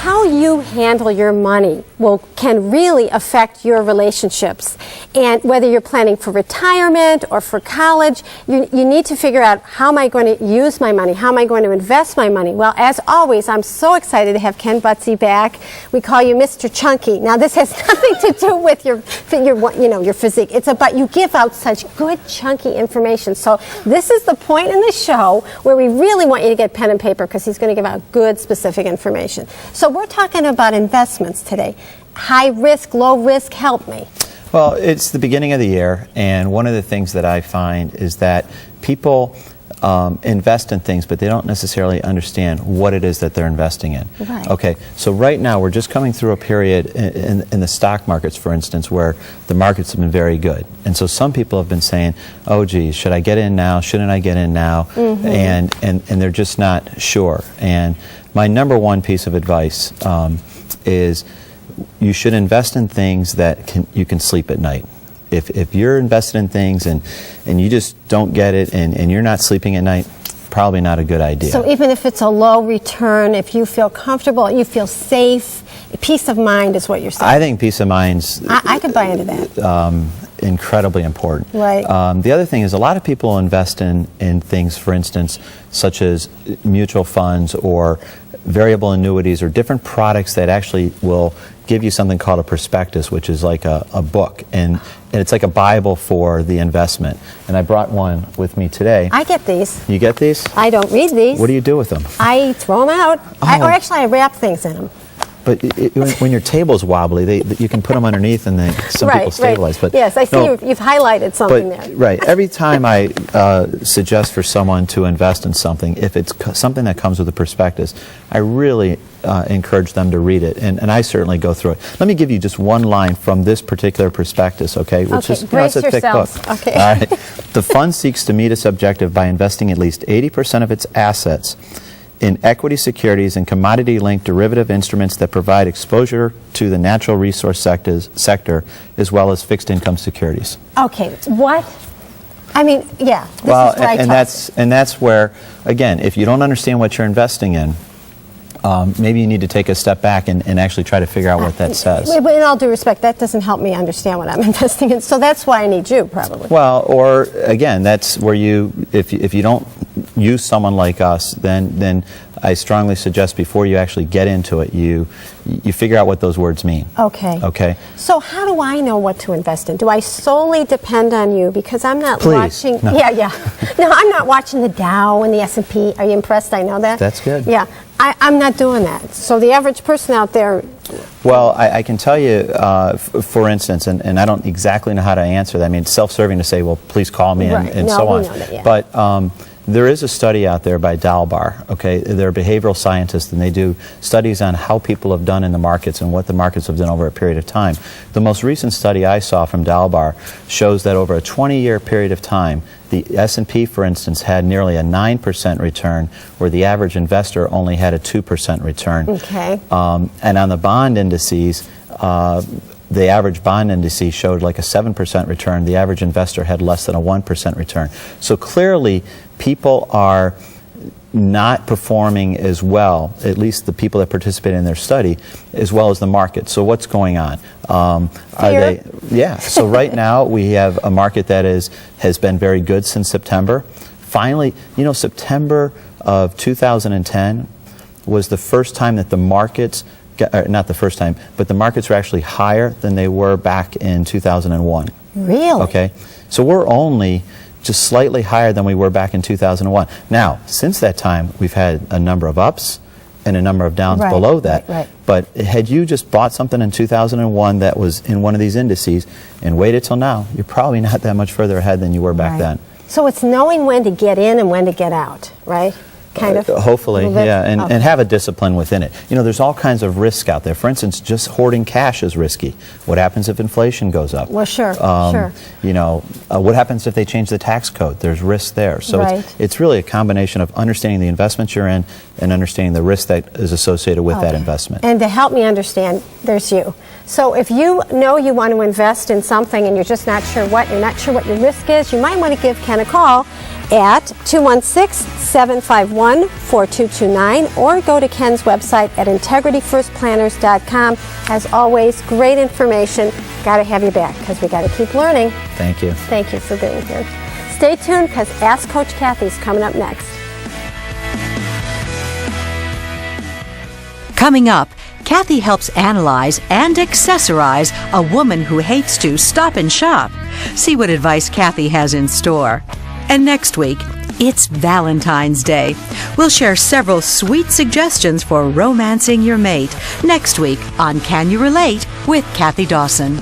how you handle your money can really affect your relationships. And whether you're planning for retirement or for college, you need to figure out, how am I going to use my money? How am I going to invest my money? Well, as always, I'm so excited to have Ken Butsey back. We call you Mr. Chunky. Now, this has nothing to do with your physique. It's about, you give out such good chunky information. So this is the point in the show where we really want you to get pen and paper, because he's going to give out good specific information. So we're talking about investments today. High risk, low risk, help me. Well, it's the beginning of the year, and one of the things that I find is that people invest in things, but they don't necessarily understand what it is that they're investing in. Right. Okay, so right now we're just coming through a period in the stock markets, for instance, where the markets have been very good. And so some people have been saying, oh geez, should I get in now? Shouldn't I get in now? And they're just not sure. And my number one piece of advice is you should invest in things that you can sleep at night. If you're invested in things and you just don't get it and you're not sleeping at night, probably not a good idea. So even if it's a low return, if you feel comfortable, you feel safe, peace of mind is what you're saying. I think peace of mind's I could buy into that. Incredibly important. Right. The other thing is, a lot of people invest in things, for instance, such as mutual funds or variable annuities or different products that actually will give you something called a prospectus, which is like a book, and it's like a Bible for the investment. And I brought one with me today. I get these. You get these? I don't read these. What do you do with them? I throw them out. Oh. Or actually, I wrap things in them. But when your table's wobbly, you can put them underneath, and some people stabilize. Right. Yes, I see you've highlighted something there. Right. Every time I suggest for someone to invest in something, if it's something that comes with a prospectus, I really encourage them to read it, and I certainly go through it. Let me give you just one line from this particular prospectus, okay? Which is, brace it's a thick book. Okay. All right. The fund seeks to meet its objective by investing at least 80% of its assets in equity securities and commodity-linked derivative instruments that provide exposure to the natural resource sector, as well as fixed income securities. Okay, what? I mean, yeah, this is where I and that's where, again, if you don't understand what you're investing in, maybe you need to take a step back and actually try to figure out what that says. In all due respect, that doesn't help me understand what I'm investing in, so that's why I need you, probably. Well, or again, that's where if you don't use someone like us, then I strongly suggest before you actually get into it, you figure out what those words mean. Okay. Okay. So how do I know what to invest in? Do I solely depend on you? Because I'm not watching. No. Yeah. No, I'm not watching the Dow and the S&P. Are you impressed? I know that. That's good. Yeah. I'm not doing that. So the average person out there. Well, I can tell you, for instance, and I don't exactly know how to answer that. I mean, it's self-serving to say, well, please call me and so on. We know that, yeah. But there is a study out there by Dalbar, okay? They're behavioral scientists, and they do studies on how people have done in the markets and what the markets have done over a period of time. The most recent study I saw from Dalbar shows that over a 20-year period of time, the S&P, for instance, had nearly a 9% return, where the average investor only had a 2% return. Okay. And on the bond indices, the average bond indices showed like a 7% return. The average investor had less than a 1% return. So clearly, people are not performing as well, at least the people that participated in their study, as well as the market. So what's going on? Are they? Yeah. So right now we have a market that has been very good since September. Finally, September of 2010 was the first time that the markets, not the first time, but the markets were actually higher than they were back in 2001. Really? Okay. So we're only just slightly higher than we were back in 2001. Now, since that time, we've had a number of ups and a number of downs below that. Right. But had you just bought something in 2001 that was in one of these indices and waited till now, you're probably not that much further ahead than you were back then. So it's knowing when to get in and when to get out, right? Kind of. Hopefully, yeah, and have a discipline within it. There's all kinds of risk out there. For instance, just hoarding cash is risky. What happens if inflation goes up? Well, sure. What happens if they change the tax code? There's risk there. So it's really a combination of understanding the investments you're in and understanding the risk that is associated with that investment. And to help me understand, there's you. So if you know you want to invest in something and you're just not sure what, you're not sure what your risk is, you might want to give Ken a call at 216-751-4229 or go to Ken's website at integrityfirstplanners.com. As always, great information. Got to have you back because we got to keep learning. Thank you. Thank you for being here. Stay tuned because Ask Coach Kathy's coming up next. Coming up, Kathy helps analyze and accessorize a woman who hates to stop and shop. See what advice Kathy has in store. And next week, it's Valentine's Day. We'll share several sweet suggestions for romancing your mate next week on Can You Relate with Kathy Dawson.